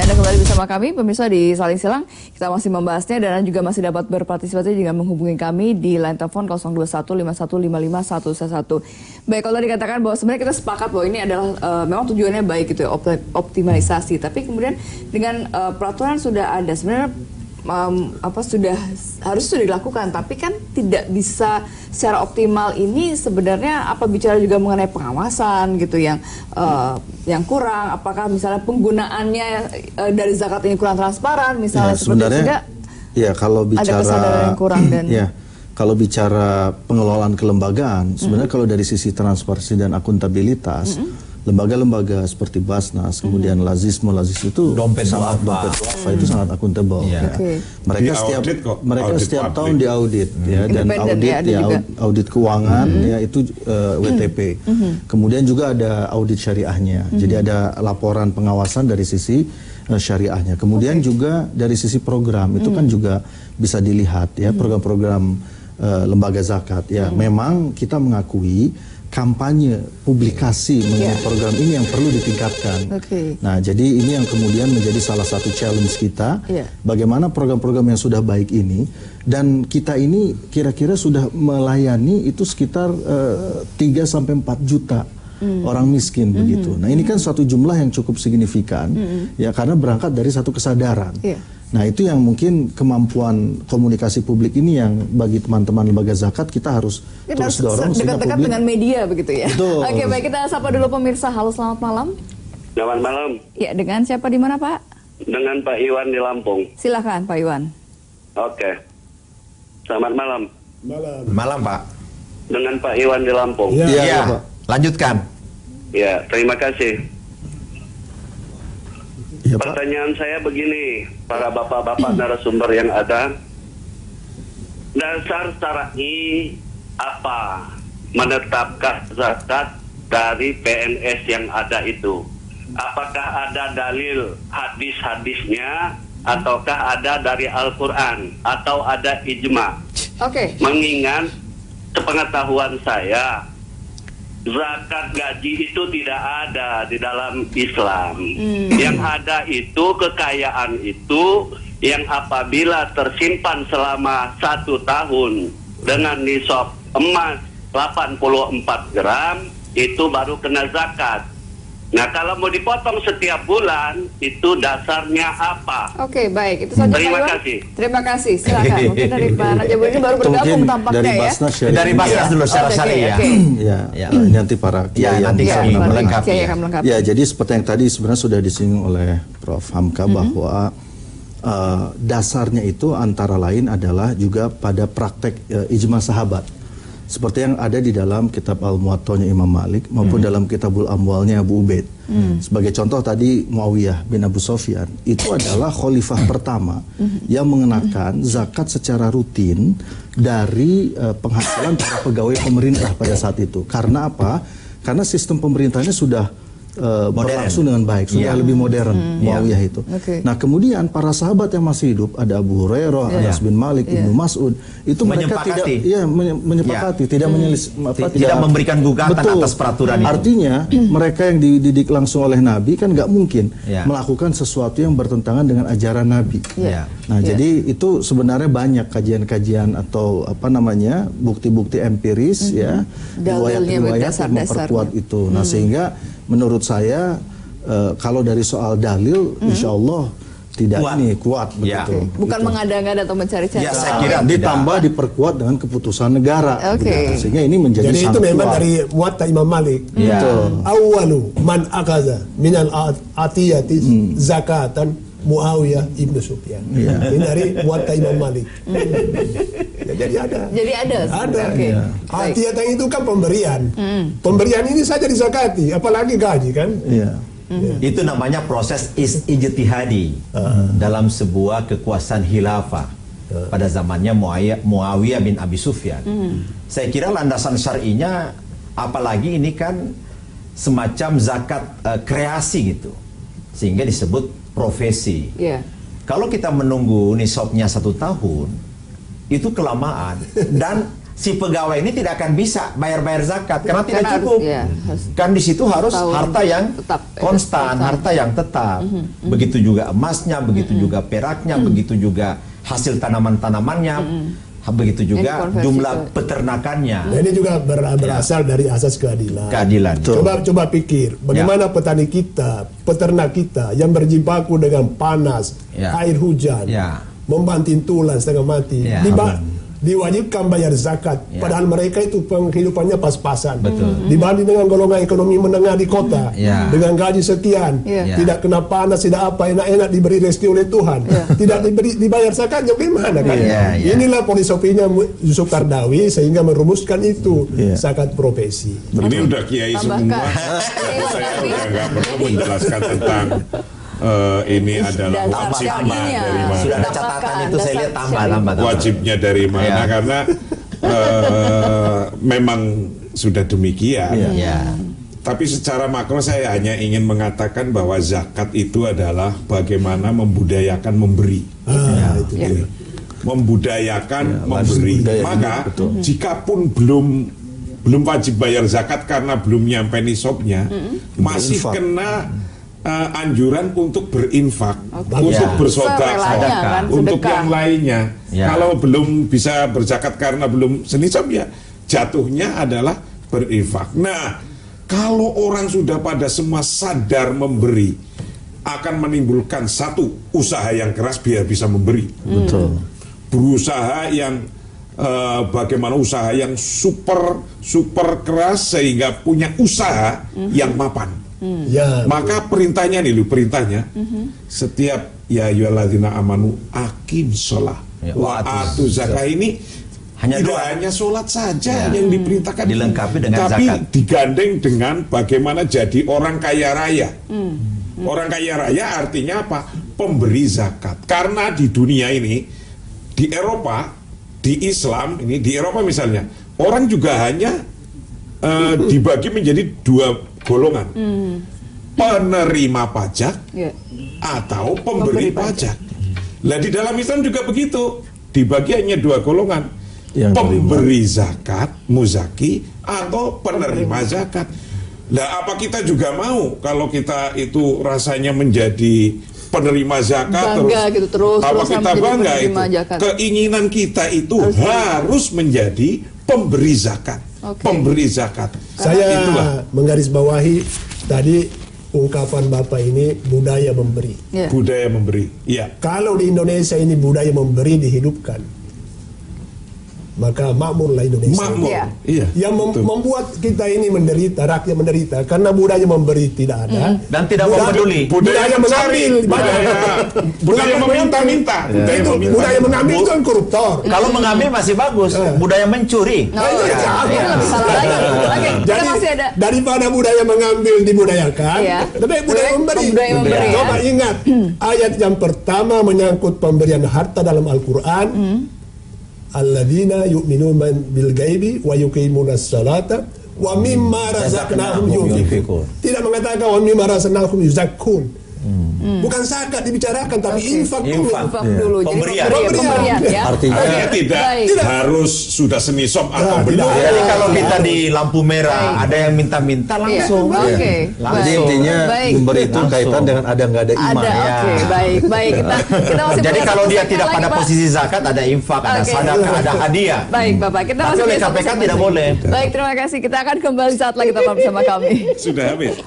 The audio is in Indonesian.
Ya, Anda kembali bersama kami, pemirsa di Saling Silang. Kita masih membahasnya dan juga masih dapat berpartisipasi dengan menghubungi kami di line telepon 02151555111. Baik, kalau dikatakan bahwa sebenarnya kita sepakat bahwa ini adalah memang tujuannya baik gitu ya, optimalisasi. Tapi kemudian dengan peraturan sudah ada, sebenarnya harus sudah dilakukan, tapi kan tidak bisa secara optimal. Ini sebenarnya apa bicara juga mengenai pengawasan gitu yang kurang, apakah misalnya penggunaannya dari zakat ini kurang transparan misalnya, ya, sebenarnya ya kalau bicara ada kesadaran yang kurang dan ya kalau bicara pengelolaan kelembagaan sebenarnya kalau dari sisi transparansi dan akuntabilitas lembaga-lembaga seperti Basnas, kemudian Lazis itu dompet duafa itu sangat akuntabel. Yeah. Ya. Mereka setiap tahun diaudit ya, dan audit keuangan ya itu WTP. Kemudian juga ada audit syariahnya. Jadi ada laporan pengawasan dari sisi syariahnya. Kemudian juga dari sisi program itu kan juga bisa dilihat ya program-program lembaga zakat ya. Memang kita mengakui kampanye publikasi mengenai program ini yang perlu ditingkatkan. Nah, jadi ini yang kemudian menjadi salah satu challenge kita. Bagaimana program-program yang sudah baik ini dan kita ini kira-kira sudah melayani itu sekitar 3 sampai 4 juta orang miskin begitu. Nah, ini kan suatu jumlah yang cukup signifikan ya karena berangkat dari satu kesadaran. Nah, itu yang mungkin kemampuan komunikasi publik ini yang bagi teman-teman lembaga zakat kita harus terus dorong dekat-dekat dengan media begitu ya. Oke, baik, kita sapa dulu pemirsa. Halo, selamat malam. Selamat malam. Ya, dengan siapa di mana, Pak? Dengan Pak Iwan di Lampung. Silakan, Pak Iwan. Oke. Selamat malam. Malam, Pak. Dengan Pak Iwan di Lampung. Iya, Pak. Lanjutkan. Ya, terima kasih. Ya, Pak. Pertanyaan saya begini, para bapak-bapak narasumber yang ada, dasar syar'i apa menetapkan zakat dari PNS yang ada itu? Apakah ada dalil hadis-hadisnya, ataukah ada dari Al-Quran, atau ada ijma? Mengingat sepengetahuan saya, zakat gaji itu tidak ada di dalam Islam. Yang ada itu kekayaan itu yang apabila tersimpan selama 1 tahun dengan nisab emas 84 gram itu baru kena zakat. Nah, kalau mau dipotong setiap bulan, itu dasarnya apa? Oke, baik. Itu saja, Terima Pak Iwan. kasih. Terima kasih. Silakan. Mungkin dari Pak Najabur ini baru bergabung tampaknya dari ya. Basnas ya. Dari Basnas dulu secara syariah. Ya, nanti para kiai nanti kami melengkapi. Ya, jadi seperti yang tadi sebenarnya sudah disinggung oleh Prof. Hamka bahwa dasarnya itu antara lain adalah juga pada praktek ijma sahabat. Seperti yang ada di dalam kitab Al-Muwatta'nya Imam Malik maupun dalam kitabul Amwalnya Abu Ubaid. Sebagai contoh tadi Muawiyah bin Abu Sufyan itu adalah khalifah pertama yang mengenakan zakat secara rutin dari penghasilan para pegawai pemerintah pada saat itu. Karena apa? Karena sistem pemerintahnya sudah berlangsung dengan baik, sudah lebih modern Muawiyah itu. Nah, kemudian para sahabat yang masih hidup ada Abu Hurairah, Anas bin Malik, Ibnu Mas'ud, itu mereka tidak menyepakati, tidak memberikan gugatan atas peraturan itu. Artinya mereka yang dididik langsung oleh Nabi kan nggak mungkin melakukan sesuatu yang bertentangan dengan ajaran Nabi. Nah, jadi itu sebenarnya banyak kajian-kajian atau apa namanya bukti-bukti empiris ya, riwayat-riwayat yang memperkuat itu. Nah, sehingga menurut saya kalau dari soal dalil insya Allah tidak kuat begitu. Bukan mengada-ngada atau mencari-cari. Ya, saya kira ditambah diperkuat dengan keputusan negara. Sehingga ini menjadi jadi sangat itu memang kuat. dari Muwatta Imam Malik. Awalu man akaza minal atiyati zakatan Muawiyah ibnu Sufyan. Ini dari Muwatta Imam Malik. Jadi ada. Ada. Atiyah itu kan pemberian. Pemberian ini saja disakati, apalagi gaji kan? Itu namanya proses ijtihadi dalam sebuah kekuasaan khilafah pada zamannya Muawiyah bin Abi Sufyan. Saya kira landasan syar'inya, apalagi ini kan semacam zakat kreasi gitu, sehingga disebut profesi. Kalau kita menunggu nisabnya 1 tahun, itu kelamaan. Dan si pegawai ini tidak akan bisa bayar zakat karena tidak Karena cukup. Kan di situ harus harta yang konstan, harta yang tetap. Begitu juga emasnya, begitu juga peraknya, begitu juga hasil tanaman-tanamannya, begitu juga jumlah peternakannya. Nah, ini juga berasal dari asas keadilan. Keadilan. Coba pikir, bagaimana petani kita, peternak kita yang berjibaku dengan panas, air hujan, membanting tulang setengah mati, diwajibkan bayar zakat, padahal mereka itu penghidupannya pas-pasan. Dibanding dengan golongan ekonomi menengah di kota, dengan gaji sekian, tidak kena panas, tidak apa, enak-enak diberi rezeki oleh Tuhan, tidak dibayar zakatnya, gimana kan? Inilah filosofinya Yusuf Qaradawi sehingga merumuskan itu zakat profesi. Ini udah kiai semua, saya udah nggak perlu menjelaskan tentang ini adalah wajibnya dari mana. Sudah ada catatan itu, saya lihat tambah. Wajibnya dari mana, karena memang sudah demikian. Tapi secara makro saya hanya ingin mengatakan bahwa zakat itu adalah bagaimana membudayakan memberi. Membudayakan memberi. Maka jikapun belum wajib bayar zakat karena belum nyampe nisabnya, masih kena anjuran untuk berinfak, untuk bersedekah, untuk yang lainnya. Kalau belum bisa berzakat karena belum senisab, ya jatuhnya adalah berinfak. Nah, kalau orang sudah pada semua sadar memberi, akan menimbulkan satu usaha yang keras biar bisa memberi. Berusaha yang bagaimana usaha yang super keras sehingga punya usaha yang mapan. Maka perintahnya nih, perintahnya setiap ya ayyuhalladzina amanu aqim sholah wa atu zakah, ini tidak hanya sholat saja yang diperintahkan, dilengkapi dengan tapi zakat, digandeng dengan bagaimana jadi orang kaya raya. Orang kaya raya artinya apa? Pemberi zakat. Karena di dunia ini, di Eropa, di Islam ini, di Eropa misalnya, orang juga hanya dibagi menjadi dua golongan, penerima pajak atau pemberi pajak. Lah di dalam Islam juga begitu, dibagi hanya dua golongan, pemberi zakat, muzaki, atau penerima zakat. Lah apa kita juga mau kalau kita itu rasanya menjadi penerima zakat, bangga terus apa kita bangga itu? Keinginan kita itu harus menjadi pemberi zakat. Pemberi zakat. Saya menggarisbawahi tadi ungkapan Bapak ini, budaya memberi. Budaya memberi. Kalau di Indonesia ini budaya memberi dihidupkan, maka makmurlah Indonesia. Makmur. Yang membuat kita ini menderita, rakyat menderita karena budaya memberi tidak ada dan tidak mau peduli. Budaya mengambil, budaya meminta-minta. Budaya mengambil itu kan koruptor. Kalau mengambil masih bagus, budaya mencuri. Jadi daripada budaya mengambil dibudayakan, tapi budaya memberi. Coba ingat ayat yang pertama menyangkut pemberian harta dalam Al-Quran. Alladzina yu'minuna bil ghaibi wa yuqimuna sholata wa mimma razaqnahum yunfiqun. Tidak mengatakan wa mimma razaqnahum yuzakkun. Bukan zakat dibicarakan, tapi infak dulu. Pemberian. Artinya tidak harus sudah senisab atau belum. Jadi kalau kita di lampu merah ada yang minta-minta langsung. Jadi intinya memberi itu kaitan dengan ada nggak ada iman. Baik. Kita masih. Jadi kalau dia tidak pada posisi zakat, ada infak, ada sedekah, ada hadiah. Baik, Bapak. Kita masih oleh KPK tidak boleh. Baik, terima kasih. Kita akan kembali saat lagi tetap bersama kami. Sudah habis.